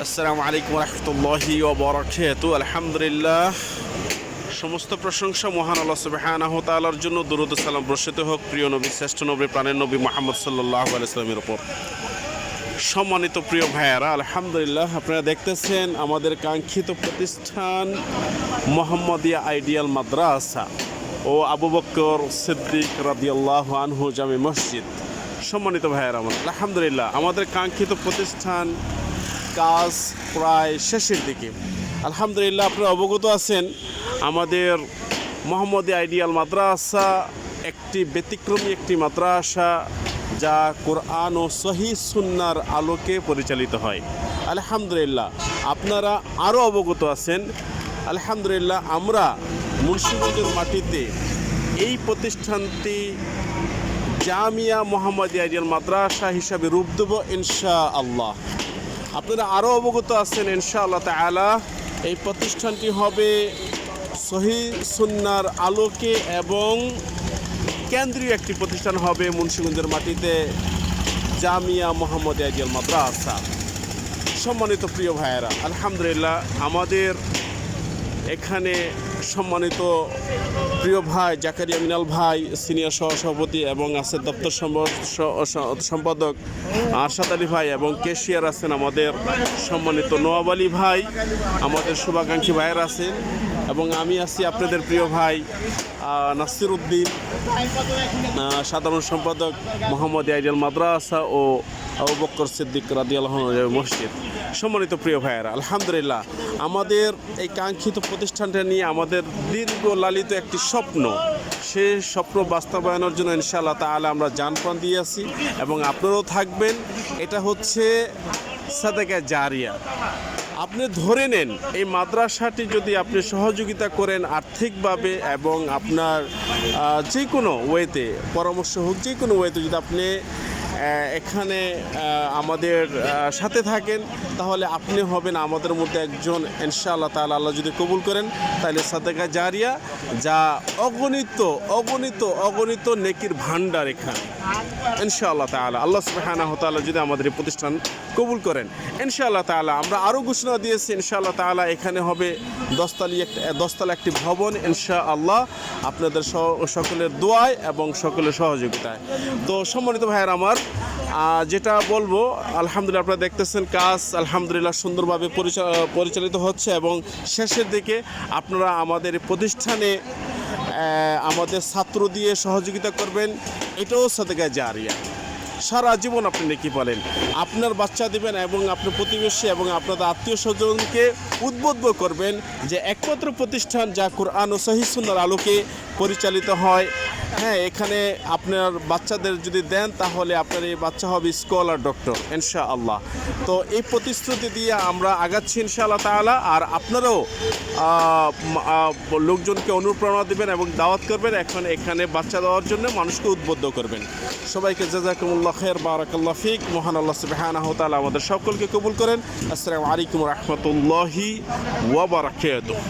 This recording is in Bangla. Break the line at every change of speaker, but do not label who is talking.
আসসালামু আলাইকুম রহমতুল্লাহি ওয়া বারাকাতুহু। আলহামদুলিল্লাহ, সমস্ত প্রশংসা মহান আল্লাহ সুবহানাহু ওয়া তাআলার জন্য। দরুদ ও সালাম বর্ষিত হোক প্রিয় নবী, শ্রেষ্ঠ নবী, প্রাণের নবী মুহাম্মদ সাল্লাল্লাহু আলাইহি ওয়াসাল্লামের উপর। সম্মানিত প্রিয় ভাইয়ারা, আলহামদুলিল্লাহ, আপনারা দেখতেছেন আমাদের কাঙ্ক্ষিত প্রতিষ্ঠান মোহাম্মদিয়া আইডিয়াল মাদ্রাসা ও আবু বকর সিদ্দিক রাদিয়াল্লাহু আনহু জামে মসজিদ। সম্মানিত ভাইয়ারা আমার, আলহামদুলিল্লাহ, আমাদের কাঙ্ক্ষিত প্রতিষ্ঠান কাজ প্রায় শেষের দিকে। আলহামদুলিল্লাহ, আপনারা অবগত আছেন আমাদের মোহাম্মদিয়া আইডিয়াল মাদ্রাসা একটি ব্যতিক্রমী একটি মাদ্রাসা, যা কোরআন ও সহিহ সুন্নাহর আলোকে পরিচালিত হয়। আলহামদুলিল্লাহ, আপনারা আরও অবগত আছেন। আলহামদুলিল্লাহ, আমরা মুন্সিগঞ্জের মাটিতে এই প্রতিষ্ঠানটি জামিয়া মোহাম্মদিয়া আইডিয়াল মাদ্রাসা হিসাবে রূপ দেব ইনশাআল্লাহ। আপনারা আরও অবগত আছেন ইনশাআল্লাহ তাআলা এই প্রতিষ্ঠানটি হবে সহিহ সুন্নাহর আলোকে এবং কেন্দ্রীয় একটি প্রতিষ্ঠান হবে মুন্সিগঞ্জের মাটিতে জামিয়া মোহাম্মদিয়া আইডিয়াল মাদ্রাসা। সম্মানিত প্রিয় ভাইয়েরা, আলহামদুলিল্লাহ, আমাদের এখানে সম্মানিত প্রিয় ভাই জাকারিয়া মিনাল ভাই সিনিয়র সহসভাপতি এবং আছেন দপ্তর সম্পাদক আরশাদ আলী ভাই এবং কেশিয়ার আছেন আমাদের সম্মানিত নোয়াব আলী ভাই, আমাদের শুভাকাঙ্ক্ষী ভাইয়ের আছেন এবং আমি আছি আপনাদের প্রিয় ভাই নাসির উদ্দিন, সাধারণ সম্পাদক মোহাম্মদিয়া আইডিয়াল মাদ্রাসা ও আবু বকর সিদ্দিক রাদিয়াল্লাহু আনহু মসজিদ। সম্মানিত প্রিয় ভাইয়েরা, আলহামদুলিল্লাহ, আমাদের এই কাঙ্ক্ষিত প্রতিষ্ঠানটা নিয়ে আমাদের দীর্ঘ লালিত একটি স্বপ্ন, সে স্বপ্ন বাস্তবায়নের জন্য ইনশাআল্লাহ তাআলা আমরা জানপ্রাণ দিয়ে আছি এবং আপনারাও থাকবেন। এটা হচ্ছে সাদাকা জারিয়া। আপনি ধরে নেন, এই মাদ্রাসাটি যদি আপনি সহযোগিতা করেন আর্থিকভাবে এবং আপনার যে কোনো ওয়েতে পরামর্শ হোক, যে কোনো ওয়েতে যদি আপনি এখানে আমাদের সাথে থাকেন, তাহলে আপনি হবেন আমাদের মধ্যে একজন ইনশাআল্লাহ তাআলা। আল্লাহ যদি কবুল করেন তাহলে সাদাকা জারিয়া, যা অগণিত অগণিত অগণিত নেকির ভান্ডার এখানে ইনশাআল্লাহ তাআলা। আল্লাহ সুবহানাহু ওয়া তাআলা যদি আমাদের এই প্রতিষ্ঠান কবুল করেন ইনশাআল্লাহ তাআলা। আমরা আরও ঘোষণা দিয়েছি ইনশাআল্লাহ তাআলা, এখানে হবে 10তলা একটি ভবন ইনশাআল্লাহ, আপনাদের সকলের দোয়ায় এবং সকলের সহযোগিতায়। তো সম্মানিত ভাইয়ের আমার, যেটা বলবো, আলহামদুলিল্লাহ, আপনারা দেখতেছেন কাজ আলহামদুলিল্লাহ সুন্দরভাবে পরিচালিত হচ্ছে এবং শেষের দিকে আপনারা আমাদের প্রতিষ্ঠানে আমাদের ছাত্র দিয়ে সহযোগিতা করবেন, এটাও সাদাকা জারিয়া। সারা জীবন আপনি নেকি বলেন, আপনার বাচ্চা দিবেন এবং আপনার প্রতিবেশী এবং আপনাদের আত্মীয় স্বজনকে উদ্বুদ্ধ করবেন যে একমাত্র প্রতিষ্ঠান যা কোরআন ও সহিহ সুন্নাহর আলোকে পরিচালিত হয়। হ্যাঁ, এখানে আপনার বাচ্চাদের যদি দেন তাহলে আপনার এই বাচ্চা হবে স্কলার ডক্টর ইনশাআল্লাহ। তো এই প্রতিশ্রুতি দিয়ে আমরা আগাচ্ছি ইনশাআল্লাহ তাআলা। আর আপনারাও লোকজনকে অনুপ্রেরণা দেবেন এবং দাওয়াত করবেন এখানে বাচ্চা দেওয়ার জন্য, মানুষকে উদ্বুদ্ধ করবেন। সবাইকে জাযাকুমুল্লাহ খাইর, বারাকাল্লাহু ফিক। মহান আল্লাহ সুবহানাহু ওয়া তাআলা আমাদের সকলকে কবুল করেন। আসসালামু আলাইকুম ওয়া রাহমাতুল্লাহি ওয়া বারাকাতুহু।